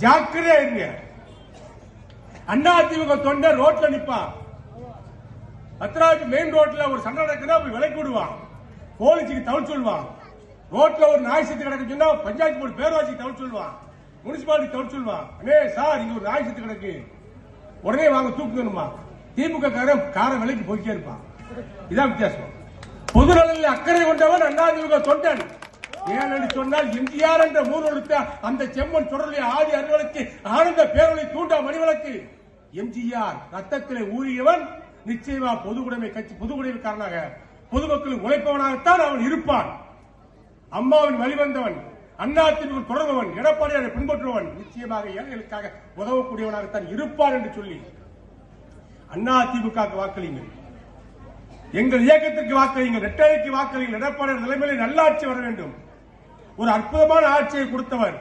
ஜாக்கிரதையா இருங்க. அதிமுக தொண்டர் ரோட்ல நிப்பான், பத்ராஜ் மெயின் ரோட்ல ஒரு சண்டை நடக்குன்னா போய் விலைக்கு விடுவான், போலீஸுக்கு தவறு சொல்லுவான். ரோட்ல ஒரு நாய் செத்து கிடக்கு சொன்னா பஞ்சாயத்து போர்டு பேரவாசிக்கு தவறு சொல்லுவான், முனிசிபாலிட்டி தவறு சொல்லுவான். அண்ணே சார் இங்க ஒரு நாய் செத்து கிடக்கு, உடனே வாங்க தூக்கணுமா. திமுக காரை விலைக்கு போய்க்கே இருப்பான். இதான் வித்தியாசம். பொது நலனில் அக்கறை கொண்டவன் அதிமுக தொண்டன். ஏனென்று சொன்னால் எம்ஜிஆர் என்ற மூலொழுத்த அந்த செம்மன் தொடர்புடைய ஆதி அறிவலுக்கு ஆனந்த பேரொழி தூண்டா மணிவிளக்கு. எம்ஜிஆர் ரத்தத்திலே ஊறியவன். நிச்சயமா பொதுவுடைமை கட்சி பொதுவுடைமைக்காரனாக பொதுமக்களுக்கு உழைப்பவனாகத்தான் அவன் இருப்பான். அம்மாவின் வழிவந்தவன், அதிமுக தொடர்பவன், எடப்பாடியாரை பின்பற்றுவன், நிச்சயமாக ஏழைகளுக்காக உதவக்கூடியவனாகத்தான் இருப்பார் என்று சொல்லி அதிமுக வாக்களிங்கள், எங்கள் இயக்கத்திற்கு வாக்களிங்கள், இரட்டைக்கு வாக்களிங்கள். எடப்பாடியார் தலைமையில் நல்லாட்சி வர வேண்டும். ஒரு அற்புதமான ஆட்சியை கொடுத்தவர்.